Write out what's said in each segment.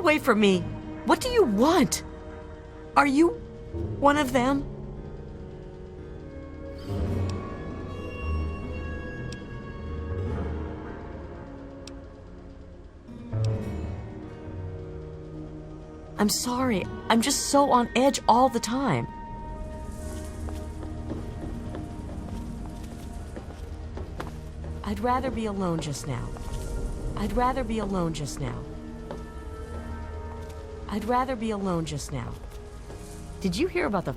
away from me! What do you want? Are you one of them? I'm sorry. I'm just so on edge all the time. I'd rather be alone just now. I'd rather be alone just now. I'd rather be alone just now. Did you hear about the...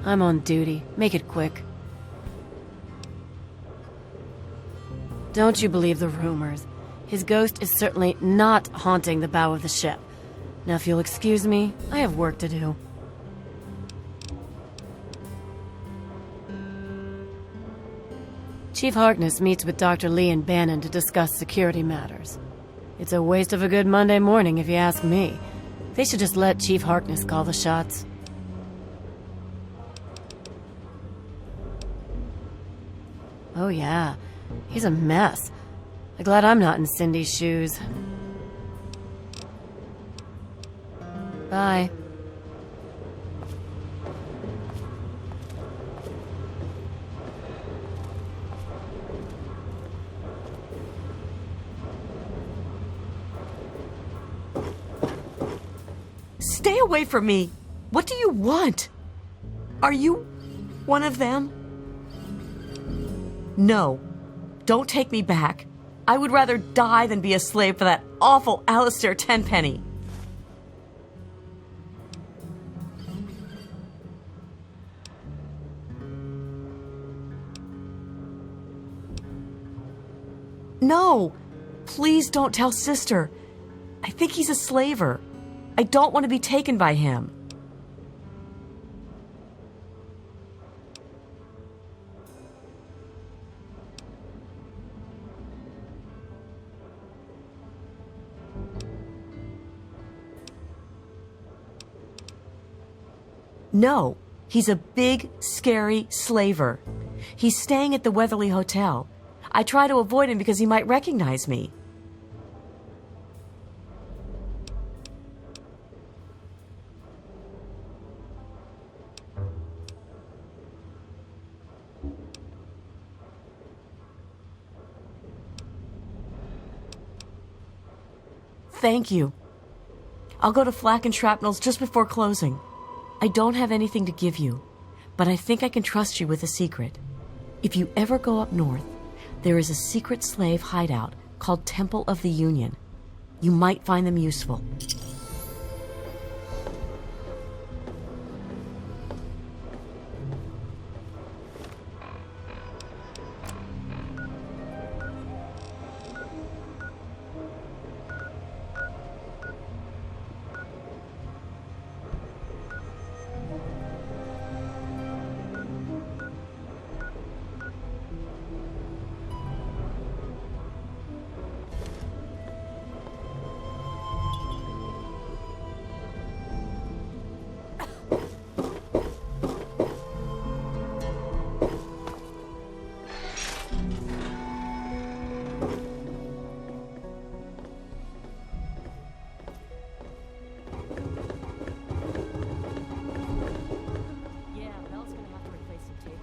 I'm on duty. Make it quick. Don't you believe the rumors. His ghost is certainly not haunting the bow of the ship. Now, if you'll excuse me, I have work to do. Chief Harkness meets with Dr. Lee and Bannon to discuss security matters. It's a waste of a good Monday morning, if you ask me. They should just let Chief Harkness call the shots. Oh yeah, he's a mess. I'm glad I'm not in Cindy's shoes. Bye. Stay away from me! What do you want? Are you one of them? No. Don't take me back. I would rather die than be a slave for that awful Alistair Tenpenny. No! Please don't tell Sister. I think he's a slaver. I don't want to be taken by him. No, he's a big, scary slaver. He's staying at the Weatherly Hotel. I try to avoid him because he might recognize me. Thank you. I'll go to Flak and Shrapnel's just before closing. I don't have anything to give you, but I think I can trust you with a secret. If you ever go up north, there is a secret slave hideout called Temple of the Union. You might find them useful. Yeah, Belle's gonna have to replace some tape.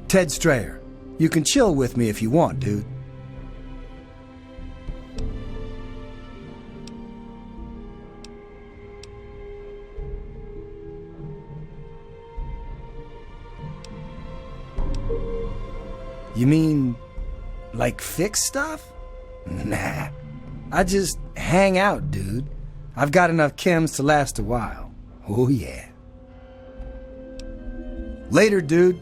Ted Strayer. You can chill with me if you want, dude. You mean, like fix stuff? Nah. I just hang out, dude. I've got enough chems to last a while. Oh yeah. Later, dude.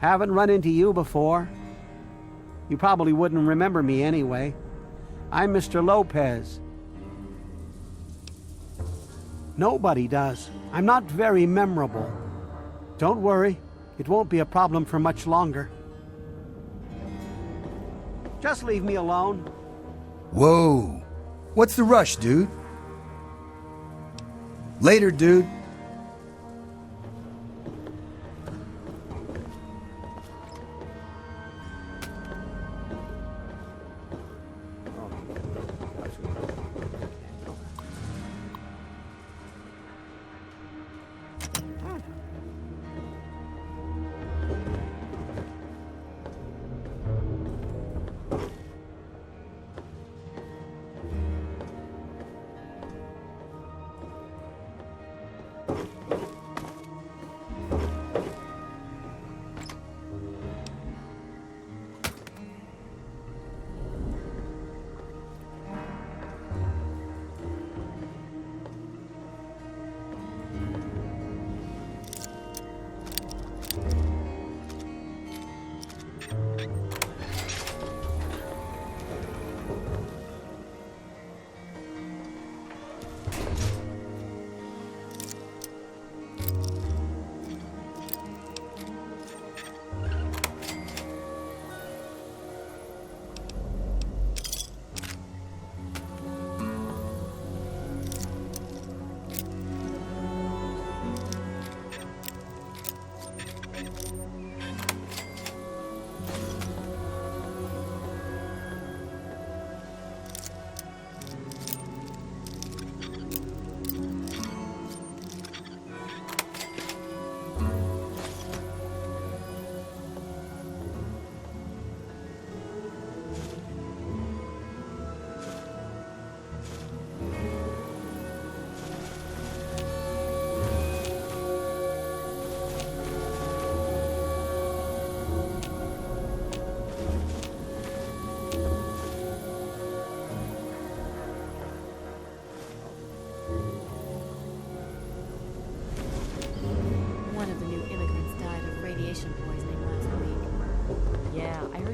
Haven't run into you before. You probably wouldn't remember me anyway. I'm Mr. Lopez. Nobody does. I'm not very memorable. Don't worry, it won't be a problem for much longer. Just leave me alone. Whoa. What's the rush, dude? Later, dude.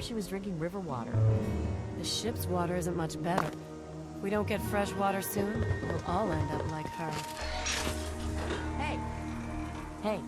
She was drinking river water. The ship's water isn't much better. If we don't get fresh water soon, we'll all end up like her. Hey! Hey!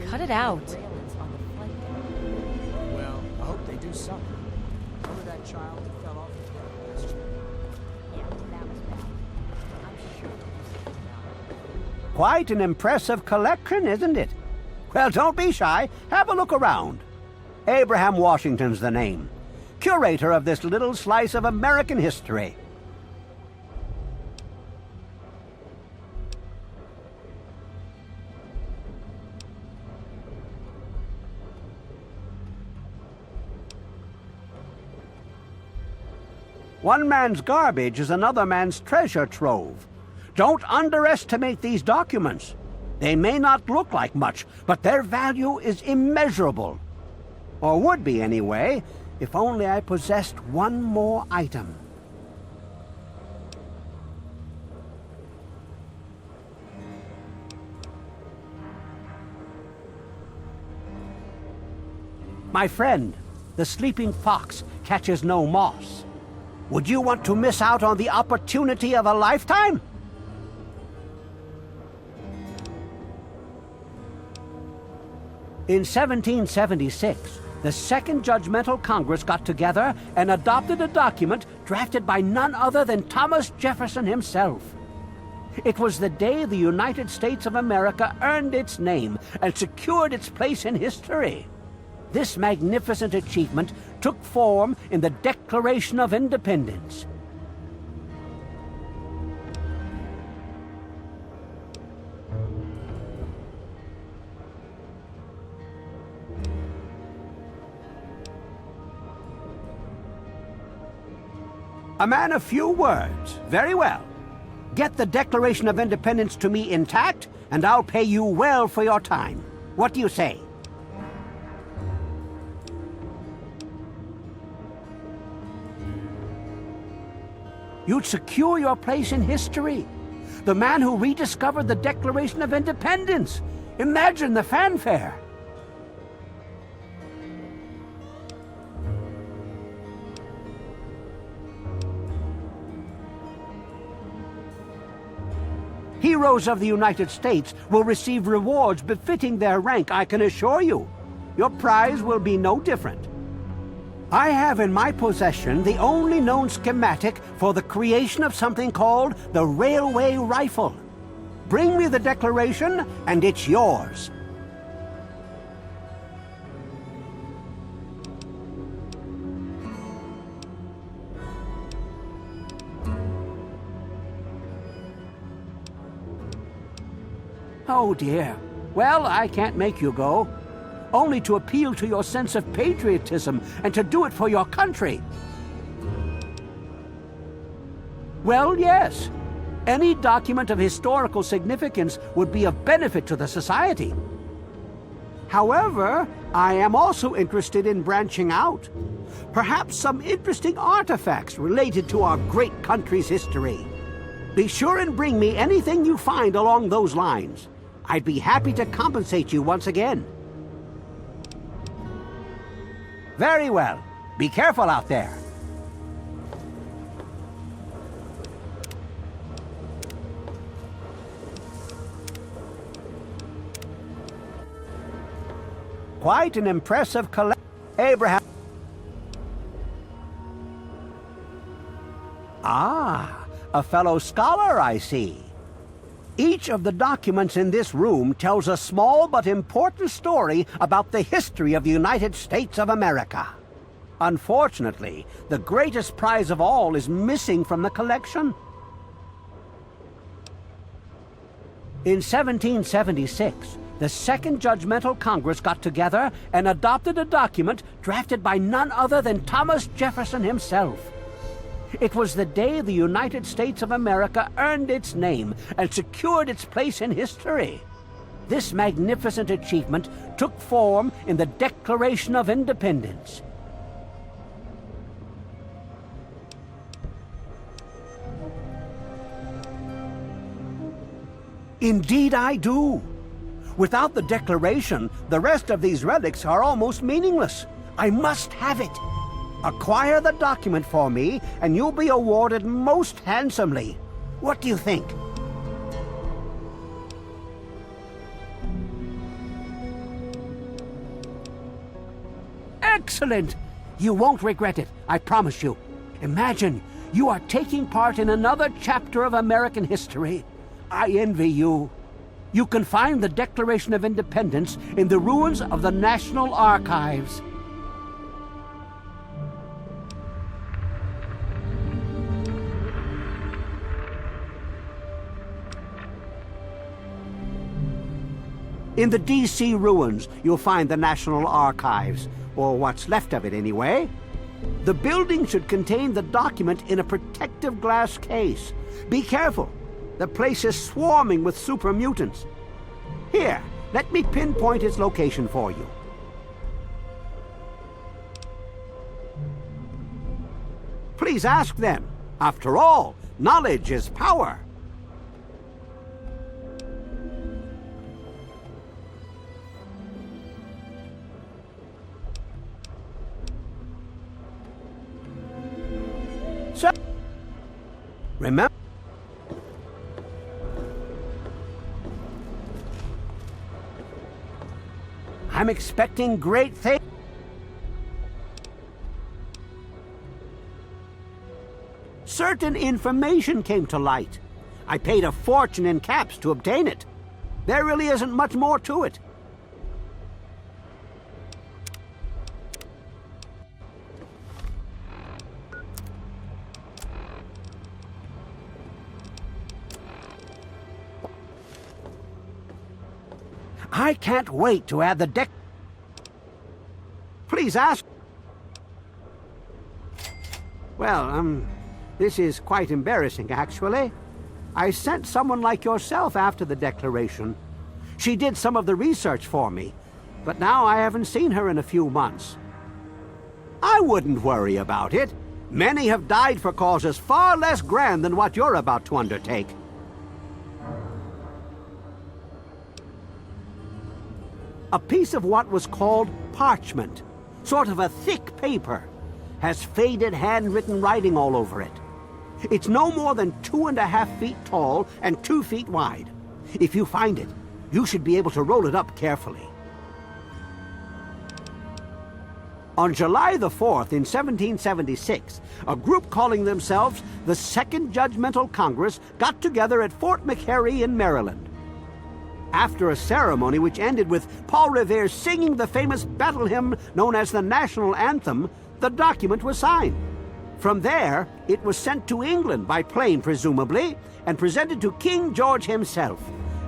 cut it out. Well, I hope they do something. Remember that child that fell off the cliff last year? Yeah, that was bad. I'm sure. Quite an impressive collection, isn't it? Well, don't be shy. Have a look around. Abraham Washington's the name. Curator of this little slice of American history. One man's garbage is another man's treasure trove. Don't underestimate these documents. They may not look like much, but their value is immeasurable. Or would be anyway, if only I possessed one more item. My friend, the sleeping fox catches no moss. Would you want to miss out on the opportunity of a lifetime? In 1776, the Second Judgmental Congress got together and adopted a document drafted by none other than Thomas Jefferson himself. It was the day the United States of America earned its name and secured its place in history. This magnificent achievement took form in the Declaration of Independence. A man of few words. Very well. Get the Declaration of Independence to me intact, and I'll pay you well for your time. What do you say? You'd secure your place in history. The man who rediscovered the Declaration of Independence. Imagine the fanfare. Heroes of the United States will receive rewards befitting their rank, I can assure you. Your prize will be no different. I have in my possession the only known schematic for the creation of something called the railway rifle. Bring me the Declaration, and it's yours. Oh dear. Well, I can't make you go. Only to appeal to your sense of patriotism and to do it for your country. Well, yes. Any document of historical significance would be of benefit to the society. However, I am also interested in branching out. Perhaps some interesting artifacts related to our great country's history. Be sure and bring me anything you find along those lines. I'd be happy to compensate you once again. Very well. Be careful out there. Quite an impressive collection. Abraham. Ah, a fellow scholar, I see. Each of the documents in this room tells a small but important story about the history of the United States of America. Unfortunately, the greatest prize of all is missing from the collection. In 1776, the Second Judgmental Congress got together and adopted a document drafted by none other than Thomas Jefferson himself. It was the day the United States of America earned its name and secured its place in history. This magnificent achievement took form in the Declaration of Independence. Indeed I do. Without the Declaration, the rest of these relics are almost meaningless. I must have it. Acquire the document for me, and you'll be awarded most handsomely. What do you think? Excellent! You won't regret it, I promise you. Imagine, you are taking part in another chapter of American history. I envy you. You can find the Declaration of Independence in the ruins of the National Archives. In the D.C. ruins, you'll find the National Archives, or what's left of it anyway. The building should contain the document in a protective glass case. Be careful. The place is swarming with super mutants. Here, let me pinpoint its location for you. Please ask them. After all, knowledge is power. So, remember, I'm expecting great things. Certain information came to light. I paid a fortune in caps to obtain it. There really isn't much more to it. I can't wait to add the deck. Please ask. Well, this is quite embarrassing, actually. I sent someone like yourself after the Declaration. She did some of the research for me, but now I haven't seen her in a few months. I wouldn't worry about it. Many have died for causes far less grand than what you're about to undertake. A piece of what was called parchment, sort of a thick paper, has faded handwritten writing all over it. It's no more than 2.5 feet tall and 2 feet wide. If you find it, you should be able to roll it up carefully. On July the 4th in 1776, a group calling themselves the Second Judgmental Congress got together at Fort McHenry in Maryland. After a ceremony which ended with Paul Revere singing the famous battle hymn known as the National Anthem, the document was signed. From there, it was sent to England by plane, presumably, and presented to King George himself.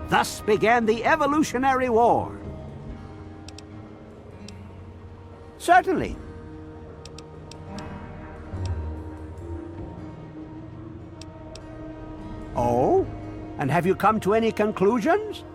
Thus began the Evolutionary War. Certainly. Oh? And have you come to any conclusions?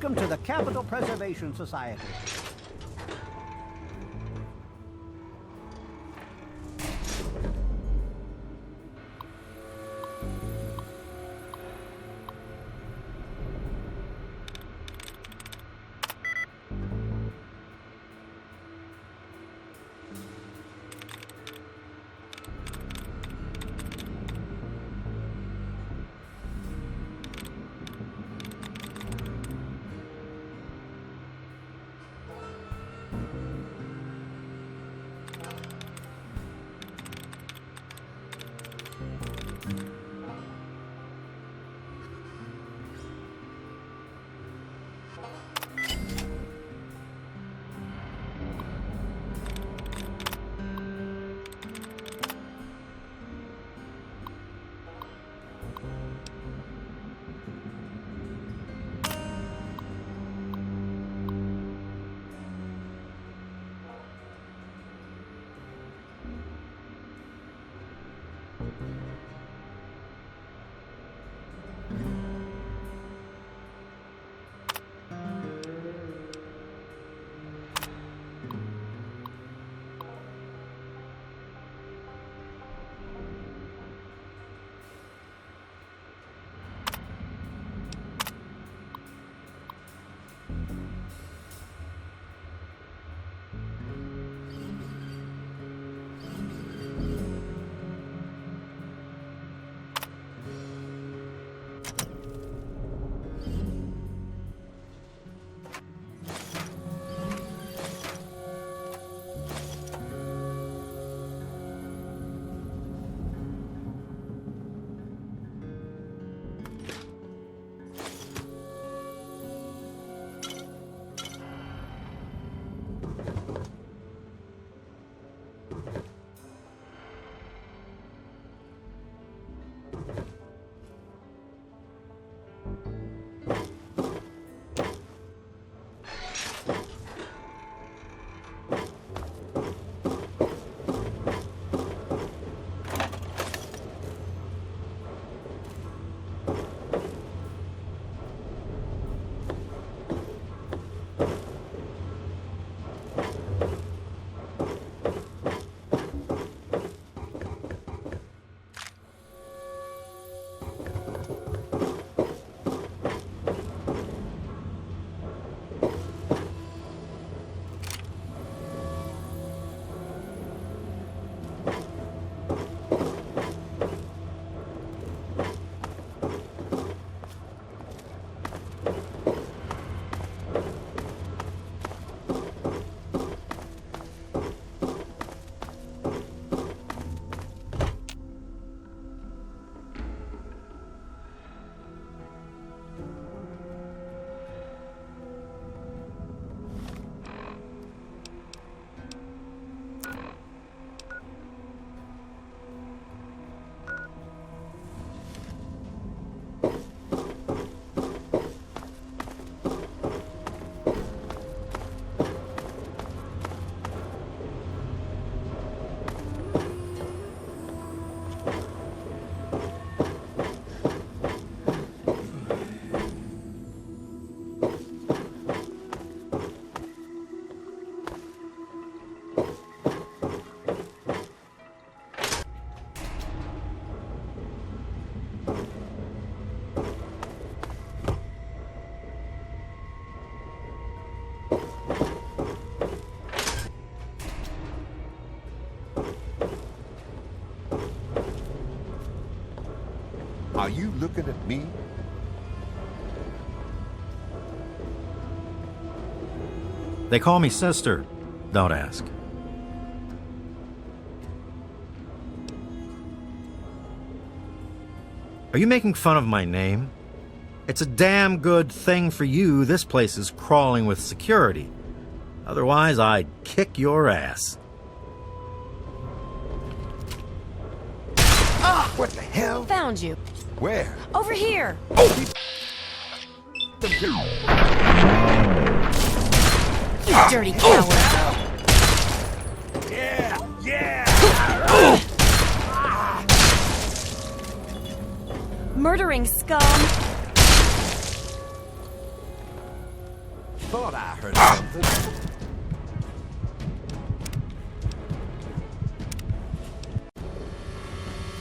Welcome to the Capital Preservation Society. Are you looking at me? They call me sister. Don't ask. Are you making fun of my name? It's a damn good thing for you this place is crawling with security. Otherwise, I'd kick your ass. Ah! What the hell? Found you. Where? Over here. You dirty coward. Yeah! Yeah! Murdering scum. thought I heard something.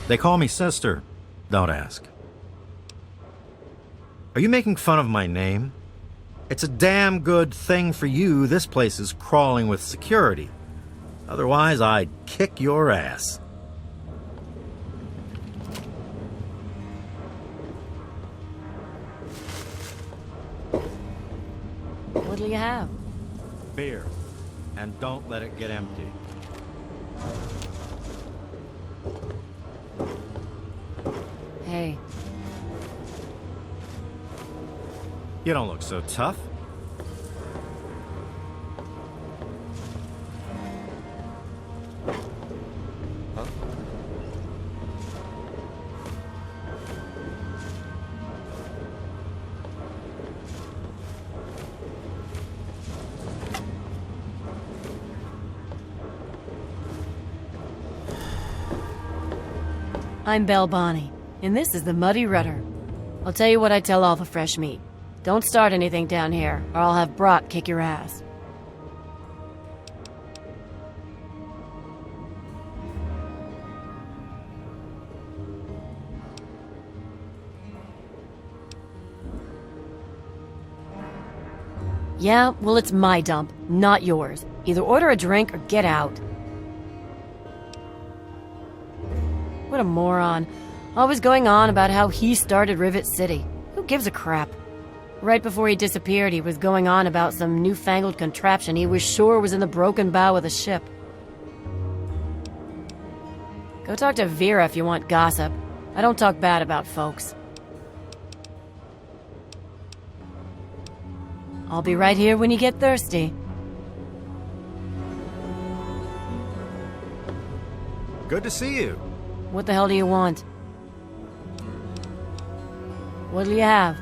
They call me sister. Don't ask. Are you making fun of my name? It's a damn good thing for you this place is crawling with security. Otherwise, I'd kick your ass. What'll you have? Beer. And don't let it get empty. Hey, You don't look so tough. I'm Belle Bonnie, and this is the Muddy Rudder. I'll tell you what I tell all the fresh meat. Don't start anything down here, or I'll have Brock kick your ass. Yeah, well, it's my dump, not yours. Either order a drink or get out. What a moron. Always going on about how he started Rivet City. Who gives a crap? Right before he disappeared, he was going on about some newfangled contraption he was sure was in the broken bow of the ship. Go talk to Vera if you want gossip. I don't talk bad about folks. I'll be right here when you get thirsty. Good to see you. What the hell do you want? What'll you have?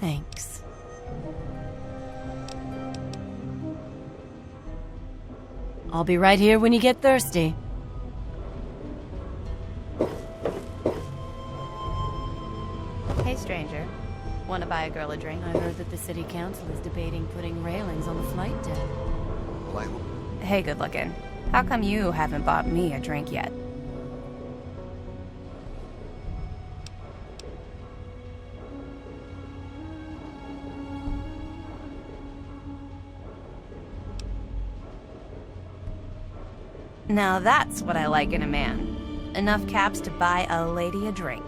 Thanks. I'll be right here when you get thirsty. Hey, stranger. Want to buy a girl a drink? I heard that the city council is debating putting railings on the flight deck. Hey, good looking. How come you haven't bought me a drink yet? Now that's what I like in a man. Enough caps to buy a lady a drink.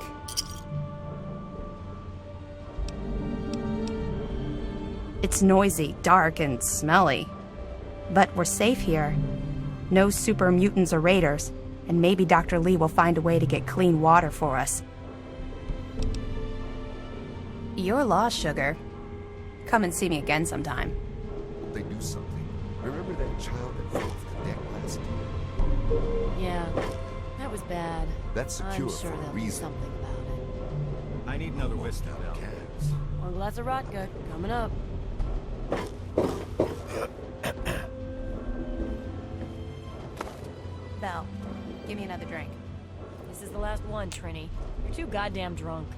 It's noisy, dark, and smelly. But we're safe here. No super mutants or raiders. And maybe Dr. Lee will find a way to get clean water for us. You're lost, Sugar. Come and see me again sometime. They do something. Remember that child that fell off the deck last year? Yeah, that was bad. That's secure I'm sure for a they'll do reason. something about it. I need another whiskey, Bell. Cabs. One glass of vodka coming up. Belle, give me another drink. This is the last one, Trini. You're too goddamn drunk.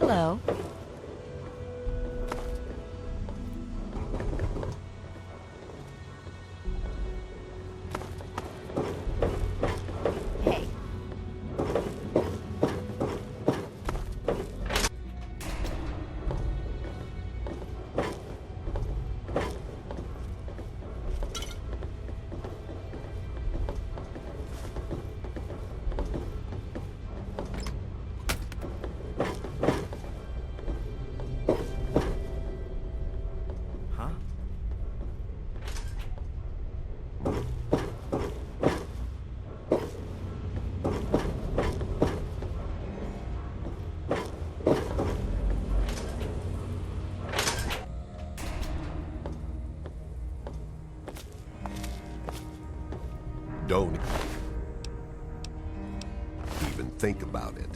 Hello. Hey. Huh? Don't even think about it.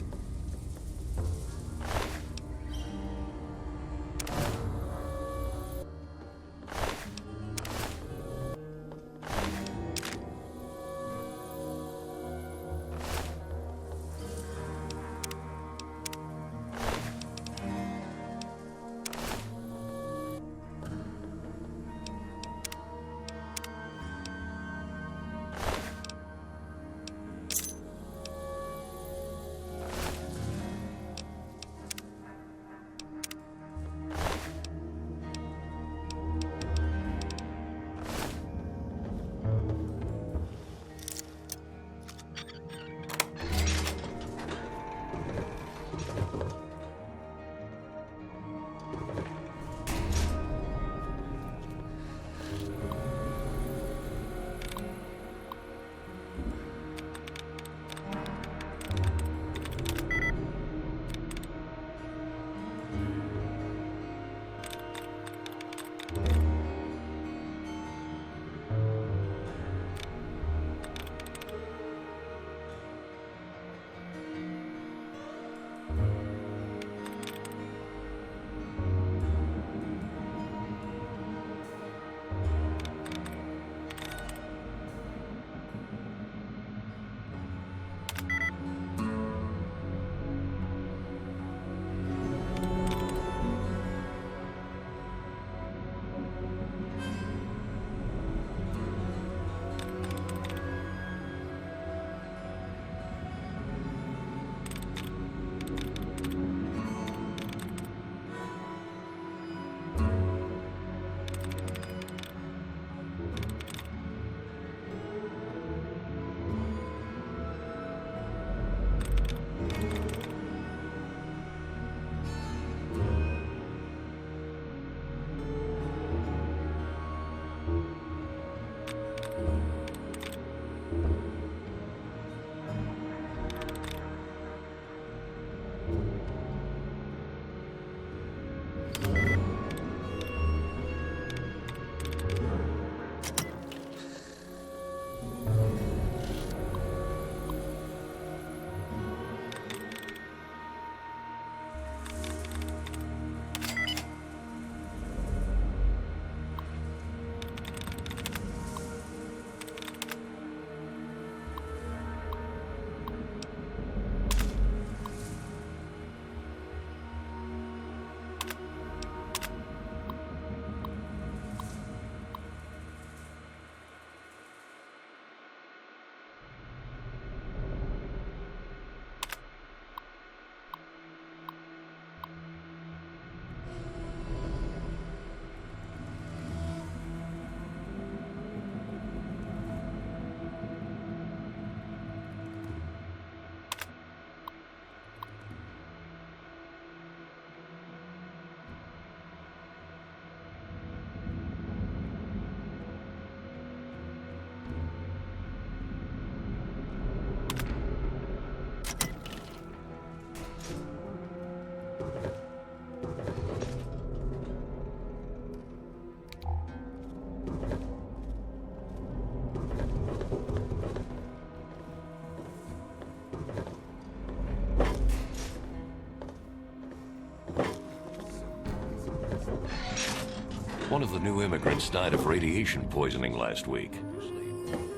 One of the new immigrants died of radiation poisoning last week.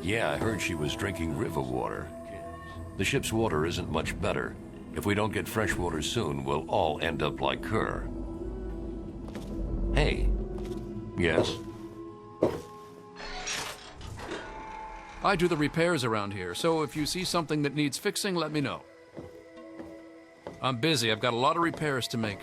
Yeah, I heard she was drinking river water. The ship's water isn't much better. If we don't get fresh water soon, we'll all end up like her. Hey. Yes? I do the repairs around here, so if you see something that needs fixing, let me know. I'm busy. I've got a lot of repairs to make.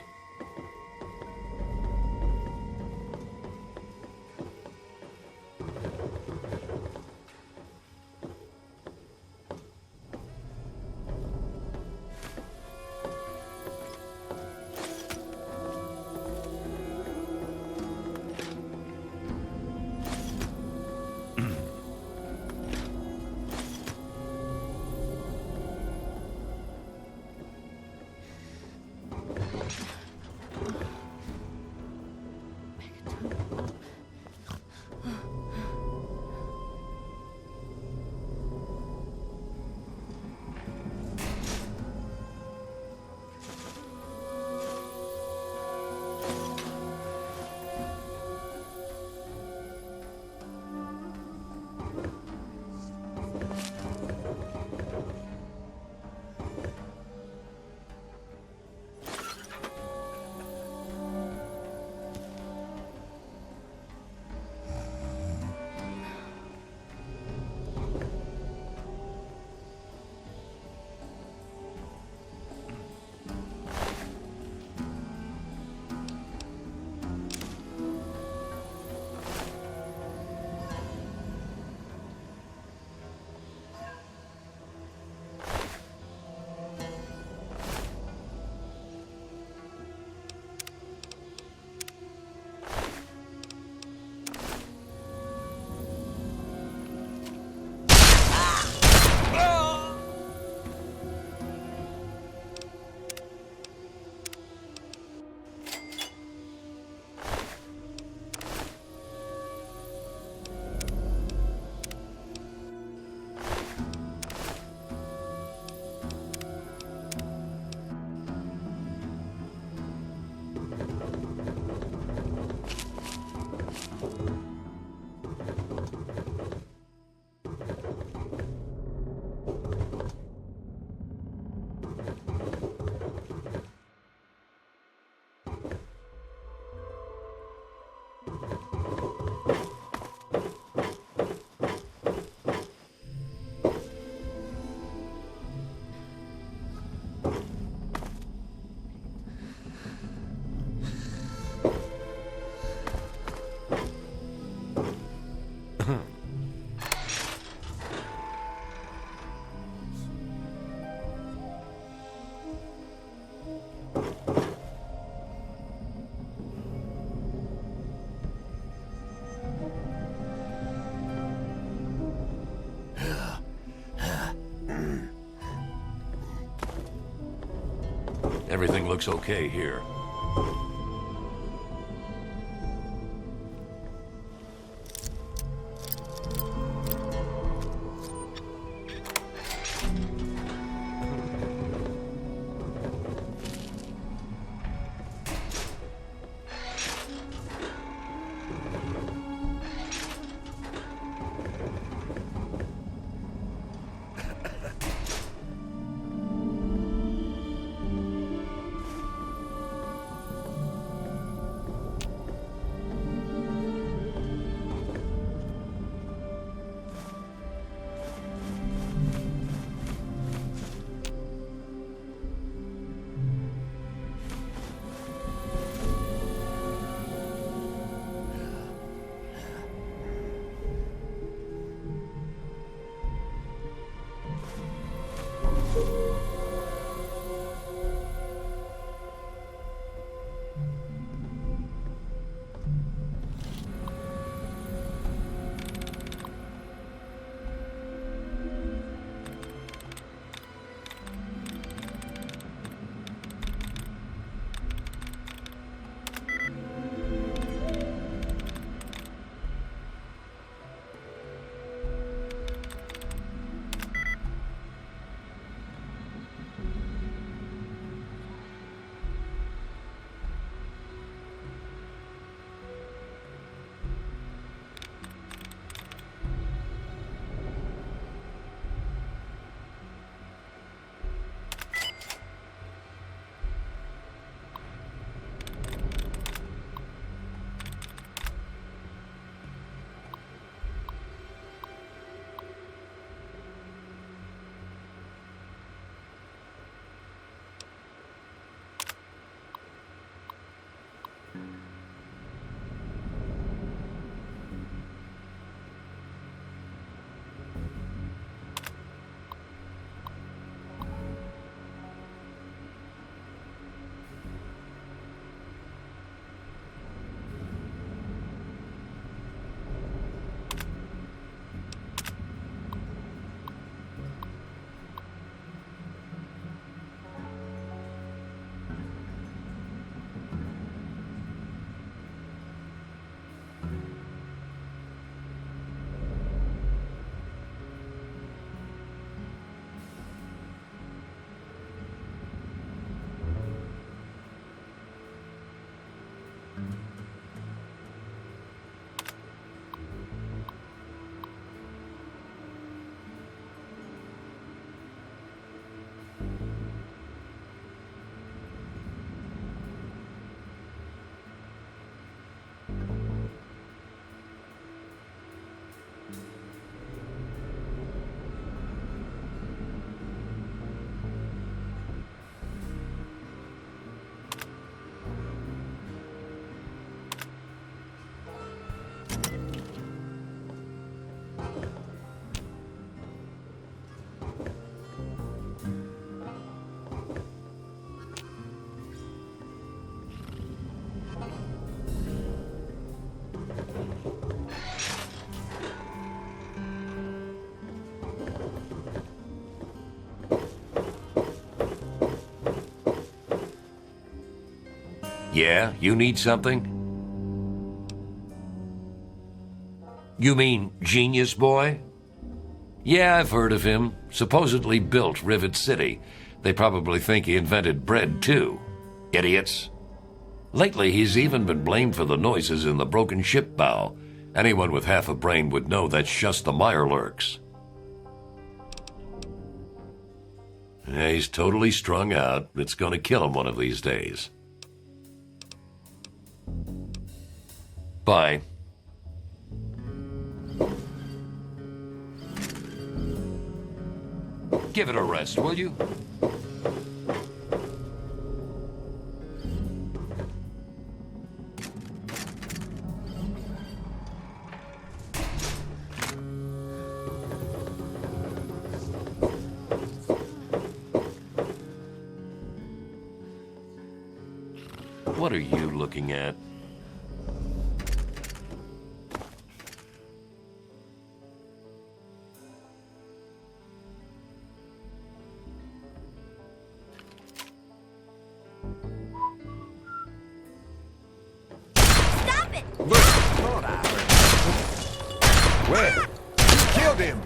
Everything looks okay here. Yeah, you need something? You mean Genius Boy? Yeah, I've heard of him. Supposedly built Rivet City. They probably think he invented bread, too. Idiots. Lately, he's even been blamed for the noises in the broken ship bow. Anyone with half a brain would know that's just the Mirelurks. Yeah, he's totally strung out. It's gonna kill him one of these days. Bye. Give it a rest, will you? What are you looking at? Stop it! Look, thought I heard. Where? You killed him!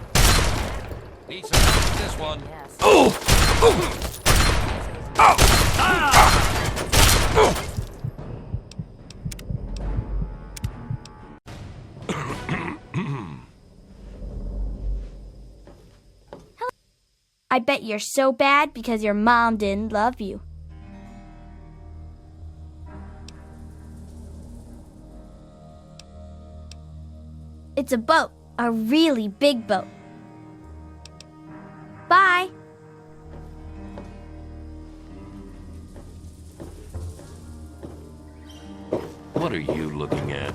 Need some help with this one. I bet you're so bad because your mom didn't love you. It's a boat, a really big boat. Bye. What are you looking at?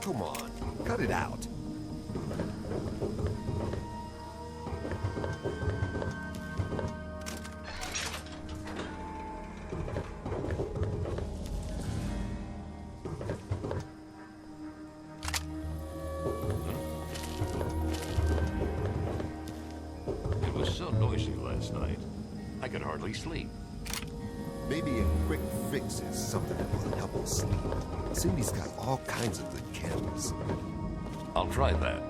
Come on, cut it out. It was so noisy last night. I could hardly sleep. Maybe a quick fix is something that will help us sleep. Cindy's got all kinds of good chems. I'll try that.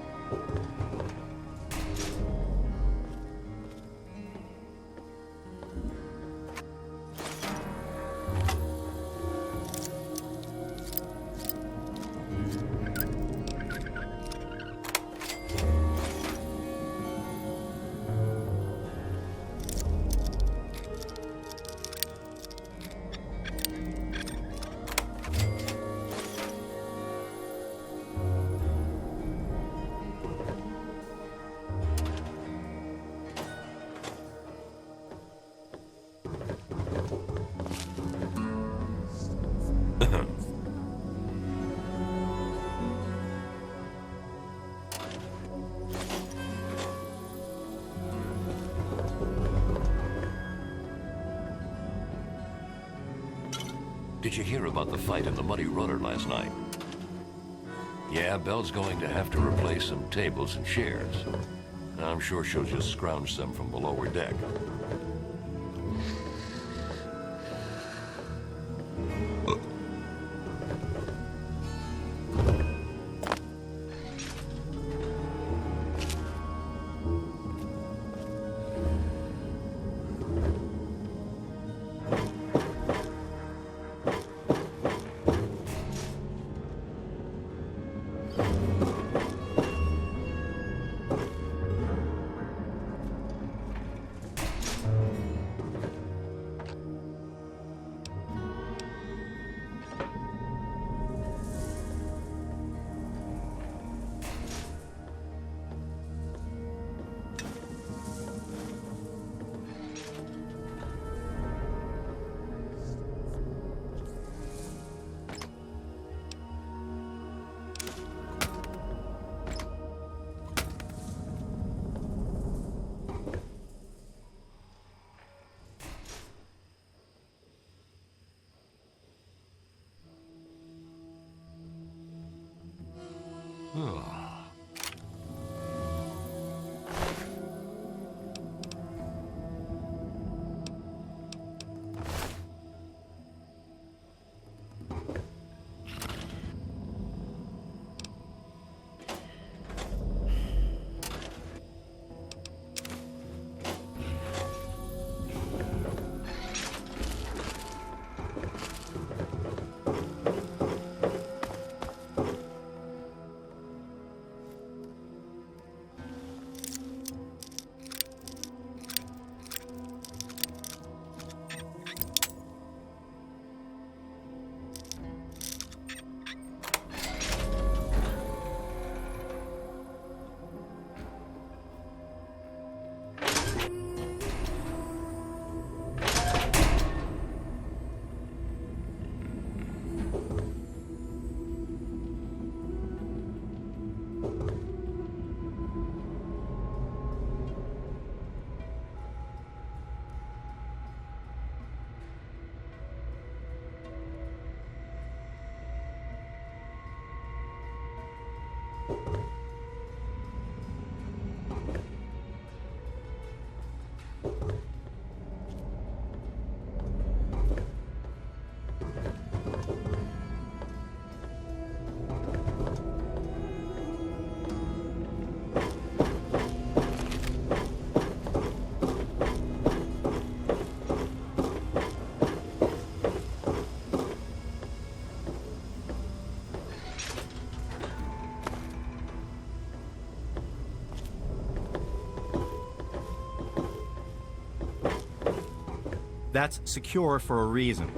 Did you hear about the fight in the Muddy Rudder last night? Yeah, Belle's going to have to replace some tables and chairs. I'm sure she'll just scrounge some from the lower deck. That's secure for a reason.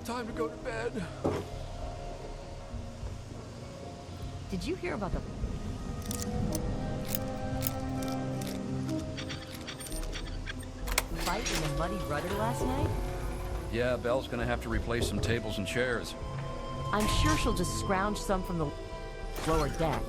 Time to go to bed. Did you hear about the fight in the muddy rudder last night? Yeah, Belle's gonna have to replace some tables and chairs. I'm sure she'll just scrounge some from the lower deck.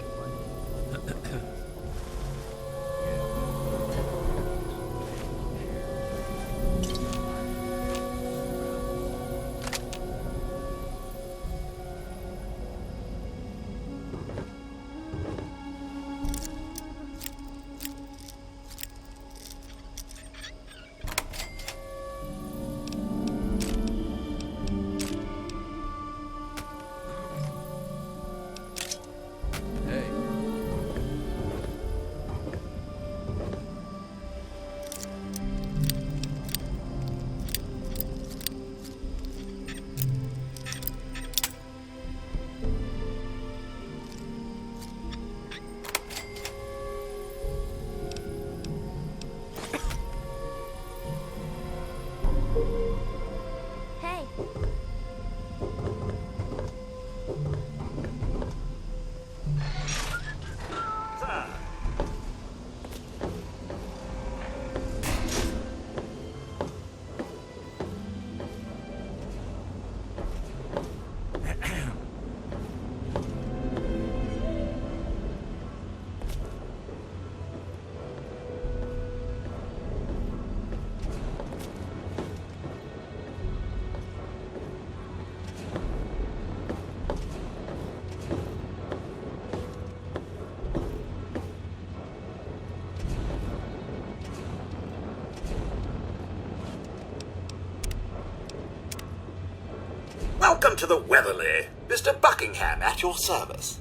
Welcome to the Weatherly. Mr. Buckingham at your service.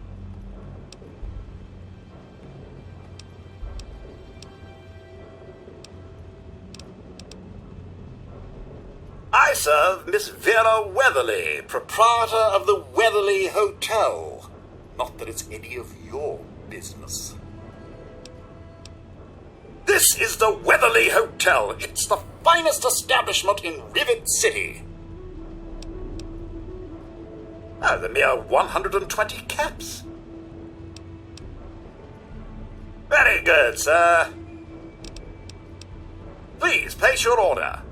I serve Miss Vera Weatherly, proprietor of the Weatherly Hotel. Not that it's any of your business. This is the Weatherly Hotel. It's the finest establishment in Rivet City. Oh, the mere 120 caps. Very good, sir. Please place your order.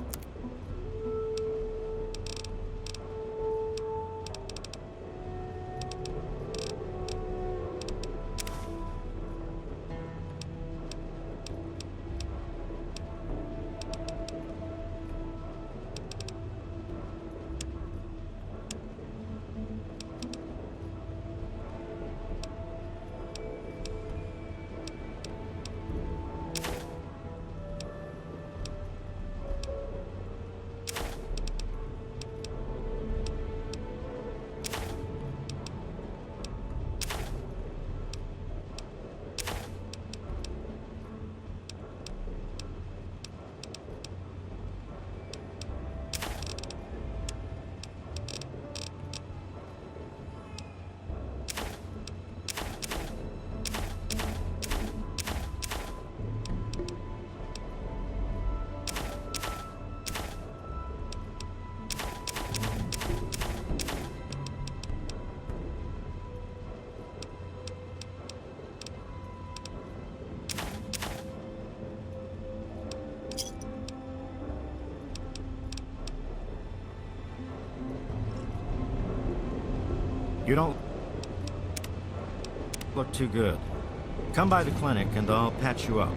You don't look too good. Come by the clinic and I'll patch you up.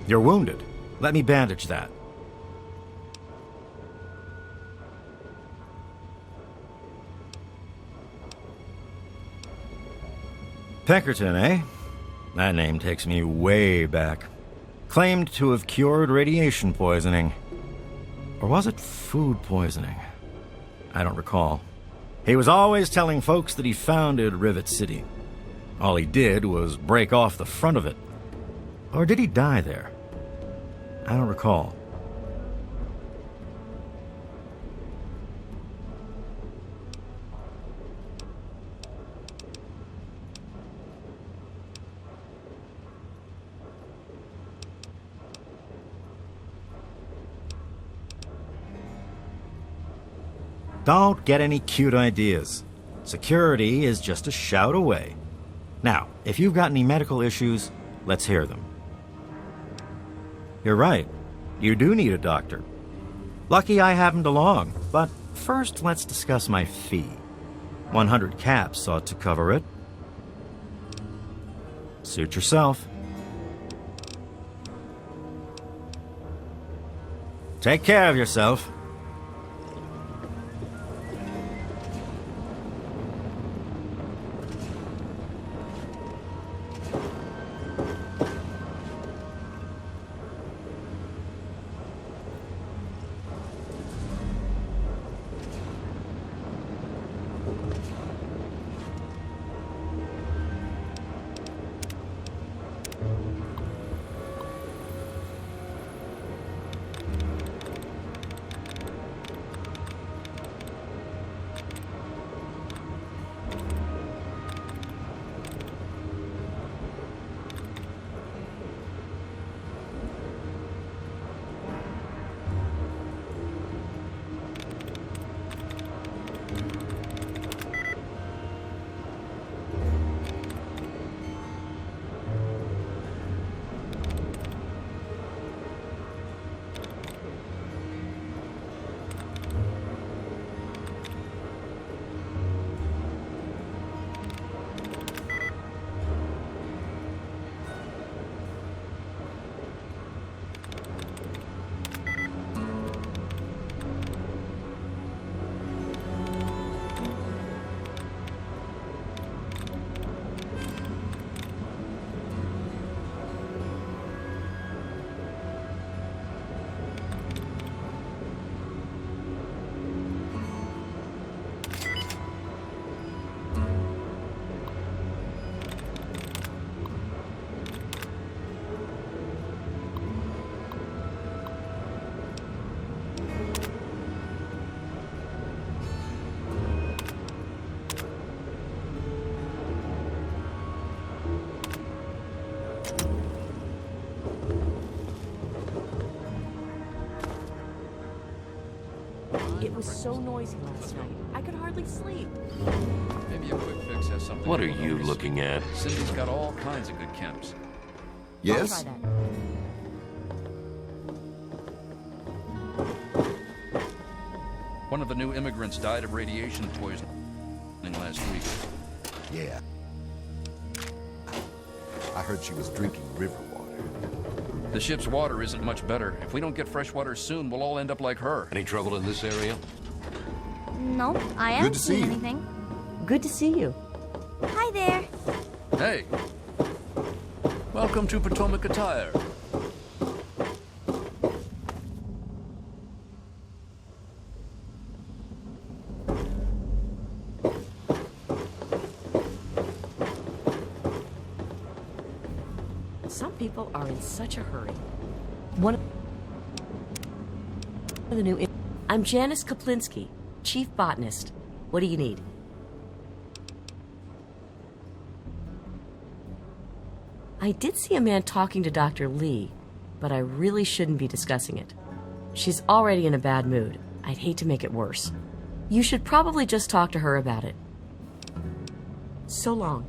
You're wounded. Let me bandage that. Pinkerton, eh? That name takes me way back. Claimed to have cured radiation poisoning. Or was it food poisoning? I don't recall. He was always telling folks that he founded Rivet City. All he did was break off the front of it. Or did he die there? I don't recall. Don't get any cute ideas. Security is just a shout away. Now, if you've got any medical issues, let's hear them. You're right. You do need a doctor. Lucky I happened along, but first let's discuss my fee. 100 caps ought to cover it. Suit yourself. Take care of yourself. was so noisy last night. I could hardly sleep. Maybe a quick fix has something. What are you looking at? Cindy's got all kinds of good chems. Yes? I'll try that. One of the new immigrants died of radiation poisoning last week. Yeah. I heard she was drinking river water. The ship's water isn't much better. If we don't get fresh water soon, we'll all end up like her. Any trouble in this area? Nope, I haven't to see seen you. anything. Good to see you. Hi there. Hey! Welcome to Potomac Attire. Some people are in such a hurry. One of the new... I'm Janice Kaplinski, Chief Botanist. What do you need? I did see a man talking to Dr. Lee, but I really shouldn't be discussing it. She's already in a bad mood. I'd hate to make it worse. You should probably just talk to her about it. So long.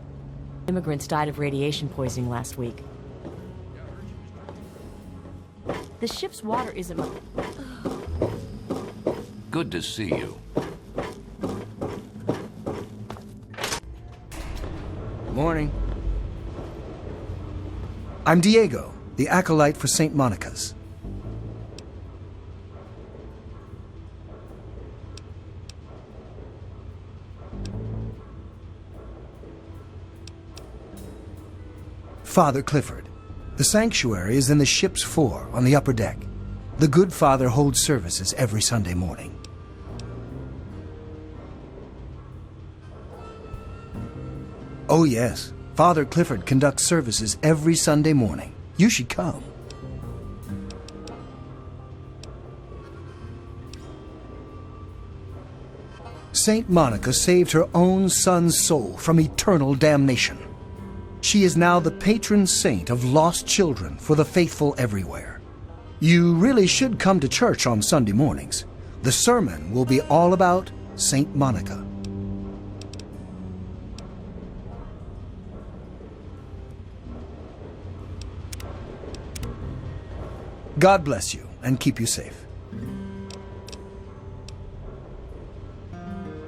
Immigrants died of radiation poisoning last week. The ship's water isn't much. Good to see you. Morning. I'm Diego, the acolyte for St. Monica's. Father Clifford. The sanctuary is in the ship's fore on the upper deck. The good father holds services every Sunday morning. Oh yes, Father Clifford conducts services every Sunday morning. You should come. Saint Monica saved her own son's soul from eternal damnation. She is now the patron saint of lost children for the faithful everywhere. You really should come to church on Sunday mornings. The sermon will be all about Saint Monica. God bless you and keep you safe.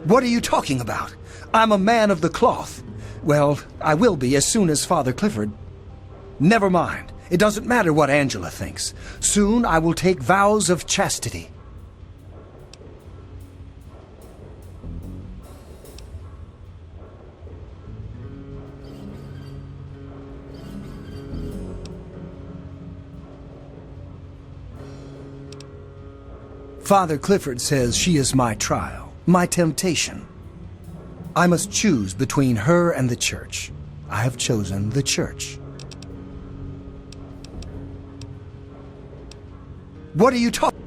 What are you talking about? I'm a man of the cloth. Well, I will be as soon as Father Clifford. Never mind. It doesn't matter what Angela thinks. Soon I will take vows of chastity. Father Clifford says she is my trial, my temptation. I must choose between her and the church. I have chosen the church. What are you talking?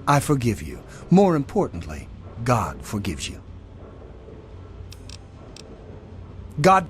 I forgive you. More importantly, God forgives you. God